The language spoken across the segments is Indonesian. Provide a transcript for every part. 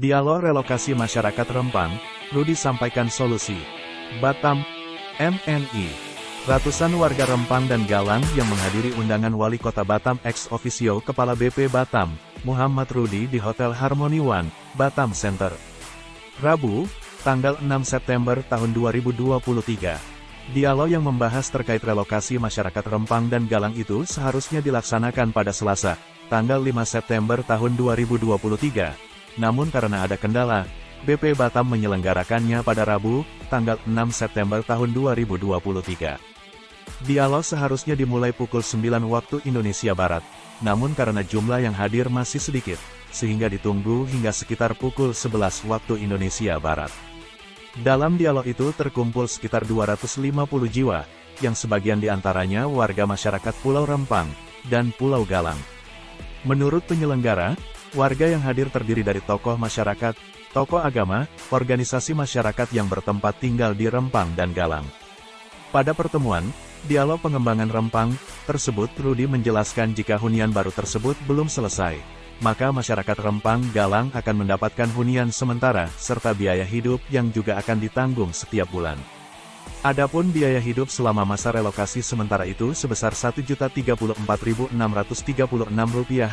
Dialog relokasi masyarakat Rempang, Rudi sampaikan solusi. Batam, MNI. Ratusan warga Rempang dan Galang yang menghadiri undangan Wali Kota Batam ex officio Kepala BP Batam, Muhammad Rudi di Hotel Harmony One, Batam Center. Rabu, tanggal 6 September tahun 2023. Dialog yang membahas terkait relokasi masyarakat Rempang dan Galang itu seharusnya dilaksanakan pada Selasa, tanggal 5 September tahun 2023. Namun karena ada kendala, BP Batam menyelenggarakannya pada Rabu, tanggal 6 September tahun 2023. Dialog seharusnya dimulai pukul 9 waktu Indonesia Barat, namun karena jumlah yang hadir masih sedikit, sehingga ditunggu hingga sekitar pukul 11 waktu Indonesia Barat. Dalam dialog itu terkumpul sekitar 250 jiwa, yang sebagian diantaranya warga masyarakat Pulau Rempang dan Pulau Galang. Menurut penyelenggara, warga yang hadir terdiri dari tokoh masyarakat, tokoh agama, organisasi masyarakat yang bertempat tinggal di Rempang dan Galang. Pada pertemuan, dialog pengembangan Rempang tersebut, Rudi menjelaskan jika hunian baru tersebut belum selesai, maka masyarakat Rempang Galang akan mendapatkan hunian sementara serta biaya hidup yang juga akan ditanggung setiap bulan. Adapun biaya hidup selama masa relokasi sementara itu sebesar Rp1.034.636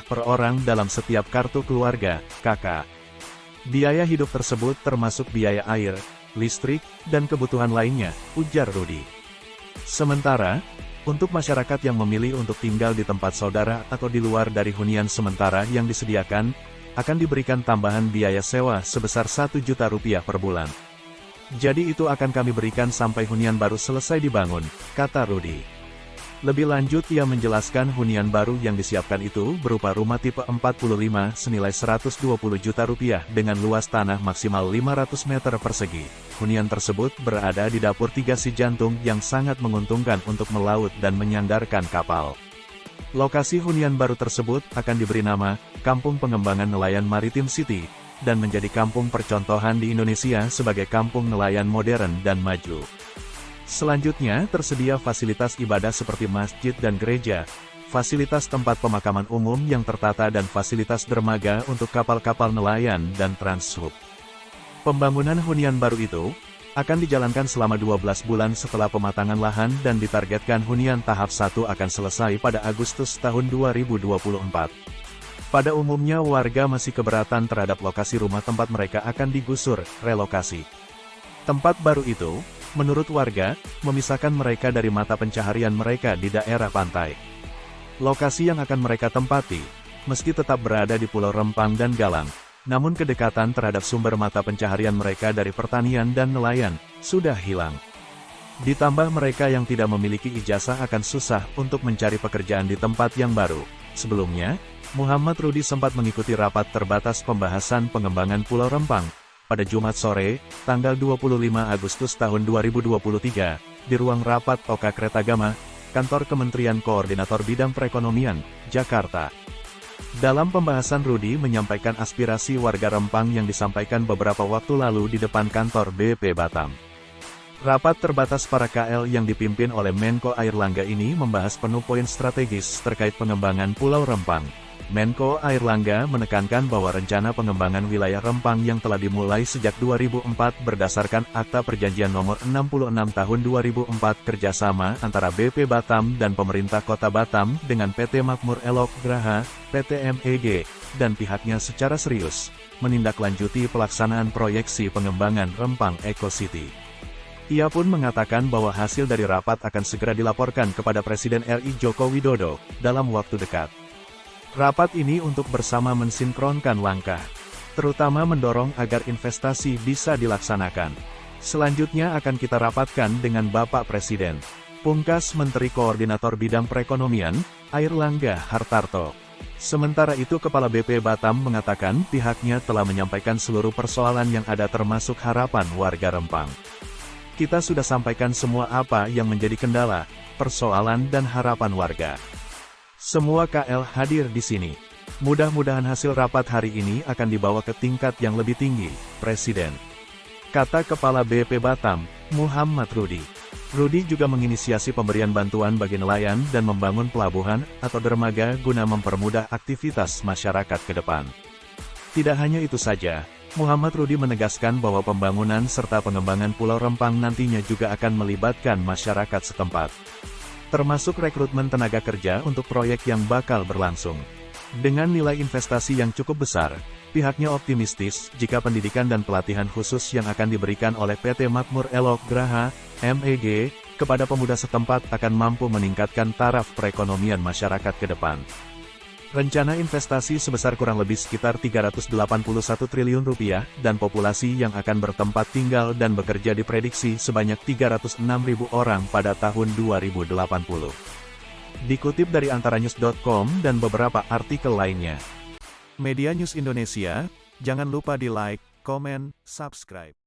per orang dalam setiap kartu keluarga, KK. Biaya hidup tersebut termasuk biaya air, listrik, dan kebutuhan lainnya, ujar Rudi. Sementara, untuk masyarakat yang memilih untuk tinggal di tempat saudara atau di luar dari hunian sementara yang disediakan, akan diberikan tambahan biaya sewa sebesar Rp1.000.000 per bulan. Jadi itu akan kami berikan sampai hunian baru selesai dibangun, kata Rudi. Lebih lanjut ia menjelaskan hunian baru yang disiapkan itu berupa rumah tipe 45 senilai Rp120 juta dengan luas tanah maksimal 500 meter persegi. Hunian tersebut berada di dapur 3 si jantung yang sangat menguntungkan untuk melaut dan menyandarkan kapal. Lokasi hunian baru tersebut akan diberi nama Kampung Pengembangan Nelayan Maritim City, dan menjadi kampung percontohan di Indonesia sebagai kampung nelayan modern dan maju. Selanjutnya tersedia fasilitas ibadah seperti masjid dan gereja, fasilitas tempat pemakaman umum yang tertata dan fasilitas dermaga untuk kapal-kapal nelayan dan transhub. Pembangunan hunian baru itu akan dijalankan selama 12 bulan setelah pematangan lahan dan ditargetkan hunian tahap 1 akan selesai pada Agustus tahun 2024. Pada umumnya warga masih keberatan terhadap lokasi rumah tempat mereka akan digusur, relokasi. Tempat baru itu, menurut warga, memisahkan mereka dari mata pencaharian mereka di daerah pantai. Lokasi yang akan mereka tempati, meski tetap berada di Pulau Rempang dan Galang, namun kedekatan terhadap sumber mata pencaharian mereka dari pertanian dan nelayan, sudah hilang. Ditambah mereka yang tidak memiliki ijazah akan susah untuk mencari pekerjaan di tempat yang baru. Sebelumnya, Muhammad Rudi sempat mengikuti rapat terbatas pembahasan pengembangan Pulau Rempang pada Jumat sore, tanggal 25 Agustus tahun 2023, di ruang rapat Oka Kretagama, Kantor Kementerian Koordinator Bidang Perekonomian, Jakarta. Dalam pembahasan Rudi menyampaikan aspirasi warga Rempang yang disampaikan beberapa waktu lalu di depan kantor BP Batam. Rapat terbatas para KL yang dipimpin oleh Menko Airlangga ini membahas penuh poin strategis terkait pengembangan Pulau Rempang. Menko Airlangga menekankan bahwa rencana pengembangan wilayah Rempang yang telah dimulai sejak 2004 berdasarkan Akta Perjanjian Nomor 66 Tahun 2004 kerjasama antara BP Batam dan Pemerintah Kota Batam dengan PT Makmur Elok Graha, PT MEG, dan pihaknya secara serius menindaklanjuti pelaksanaan proyeksi pengembangan Rempang Eco City. Ia pun mengatakan bahwa hasil dari rapat akan segera dilaporkan kepada Presiden RI Joko Widodo dalam waktu dekat. Rapat ini untuk bersama mensinkronkan langkah, terutama mendorong agar investasi bisa dilaksanakan. Selanjutnya akan kita rapatkan dengan Bapak Presiden, pungkas Menteri Koordinator Bidang Perekonomian, Airlangga Hartarto. Sementara itu Kepala BP Batam mengatakan pihaknya telah menyampaikan seluruh persoalan yang ada termasuk harapan warga Rempang. Kita sudah sampaikan semua apa yang menjadi kendala, persoalan dan harapan warga. Semua KL hadir di sini. Mudah-mudahan hasil rapat hari ini akan dibawa ke tingkat yang lebih tinggi, Presiden, kata Kepala BP Batam, Muhammad Rudi. Rudi juga menginisiasi pemberian bantuan bagi nelayan dan membangun pelabuhan atau dermaga guna mempermudah aktivitas masyarakat ke depan. Tidak hanya itu saja, Muhammad Rudi menegaskan bahwa pembangunan serta pengembangan Pulau Rempang nantinya juga akan melibatkan masyarakat setempat, termasuk rekrutmen tenaga kerja untuk proyek yang bakal berlangsung. Dengan nilai investasi yang cukup besar, pihaknya optimistis jika pendidikan dan pelatihan khusus yang akan diberikan oleh PT Makmur Elok Graha, MEG, kepada pemuda setempat akan mampu meningkatkan taraf perekonomian masyarakat ke depan. Rencana investasi sebesar kurang lebih sekitar 381 triliun rupiah, dan populasi yang akan bertempat tinggal dan bekerja diprediksi sebanyak 306.000 orang pada tahun 2080. Dikutip dari antaranews.com dan beberapa artikel lainnya. Media News Indonesia, jangan lupa di like, komen, subscribe.